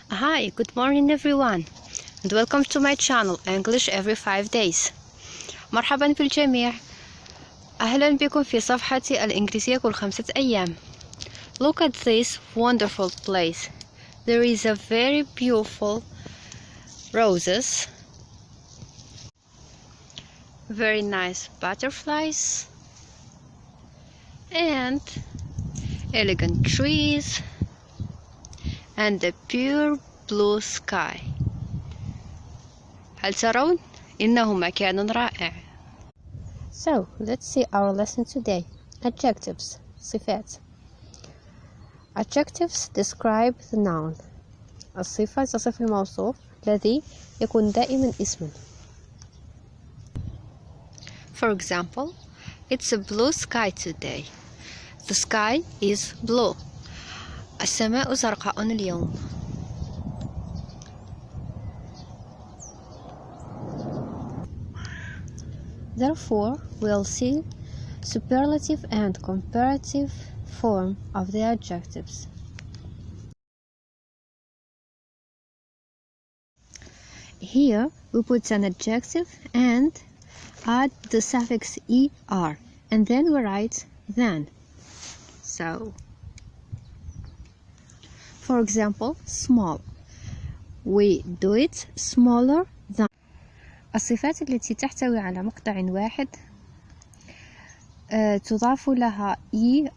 Hi, good morning everyone and welcome to my channel English every 5 days. مرحبا بالجميع. أهلا بكم في صفحتي الإنجليزية كل 5 أيام. Look at this wonderful place. There is a very beautiful roses, very nice butterflies and elegant trees and a pure blue sky. هل ترون؟ إنه مكان رائع. So, let's see our lesson today. Adjectives, صفات. Adjectives describe the noun. الصفة تصف الموصوف الذي يكون دائما اسما. For example, it's a blue sky today. The sky is blue. السماء زرقاء اليوم. Therefore, we'll see superlative and comparative form of the adjectives. Here, we put an adjective and add the suffix er, and then we write than. So, for example, small. We do it smaller than. الصفات التي تحتوي على مقطع واحد تضاف لها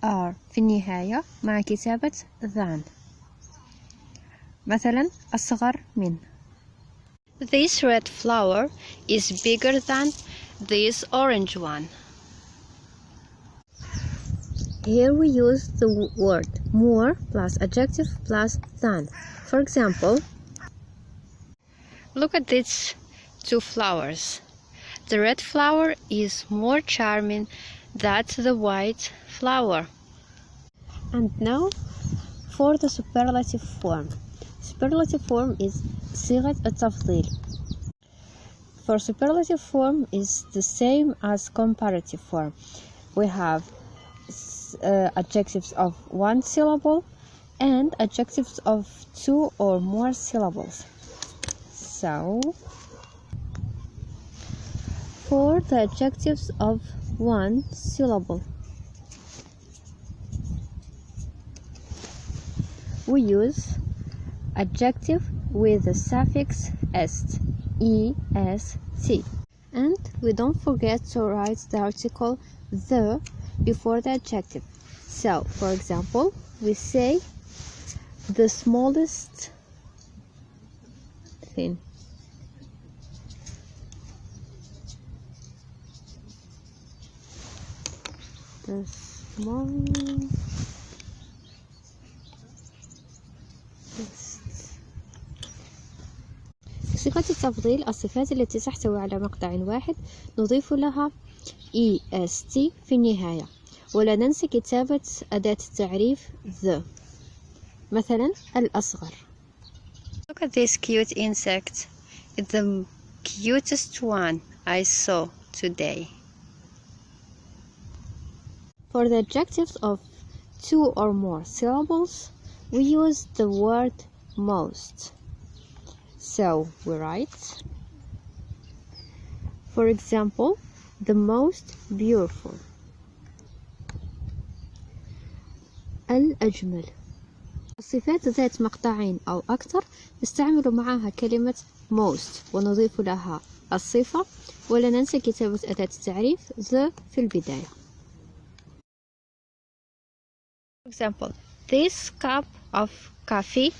er في النهاية مع كتابة than. مثلا أصغر من. This red flower is bigger than this orange one. Here we use the word more plus adjective plus than. For example, look at these two flowers. The red flower is more charming than the white flower. And now for the superlative form. Superlative form is صيغة التفضيل. For superlative form is the same as comparative form. We have adjectives of one syllable and adjectives of two or more syllables. So, for the adjectives of one syllable, we use adjective with the suffix est, and we don't forget to write the article the before the adjective. So, for example, we say the smallest thing. The smallest. صيغة التفضيل الصفات التي تحتوي على مقطع واحد نضيف لها est في النهاية ولا ننسى كتابة أداة التعريف the. مثلا الأصغر. Look at this cute insect. It's the cutest one I saw today. For the adjectives of two or more syllables, we use the word most. So we write, for example, the most beautiful. الأجمل. الصفات ذات مقطعين أو أكثر نستعمل معها كلمة most ونضيف لها الصفة ولا ننسى كتابة أداة التعريف the في البداية. For example, this cup of coffee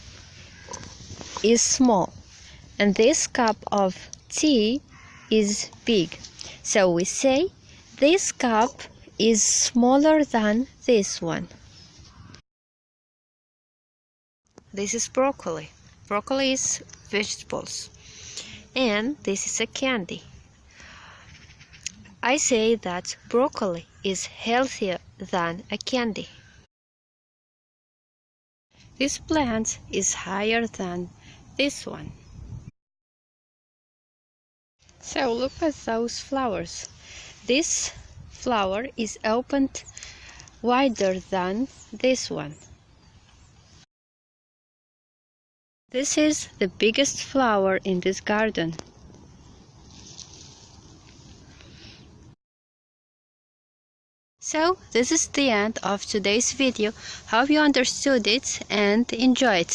is small and this cup of tea is big. So we say this cup is smaller than this one. This is broccoli. Broccoli is vegetables. And this is a candy. I say that broccoli is healthier than a candy. This plant is higher than this one. So look at those flowers. This flower is opened wider than this one. This is the biggest flower in this garden. So, this is the end of today's video. Hope you understood it and enjoyed.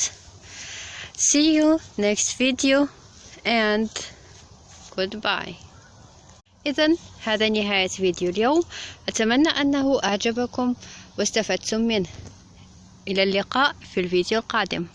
See you next video and goodbye. إذن هذا نهاية فيديو اليوم. أتمنى أنه أعجبكم واستفدتم منه. إلى اللقاء في الفيديو القادم.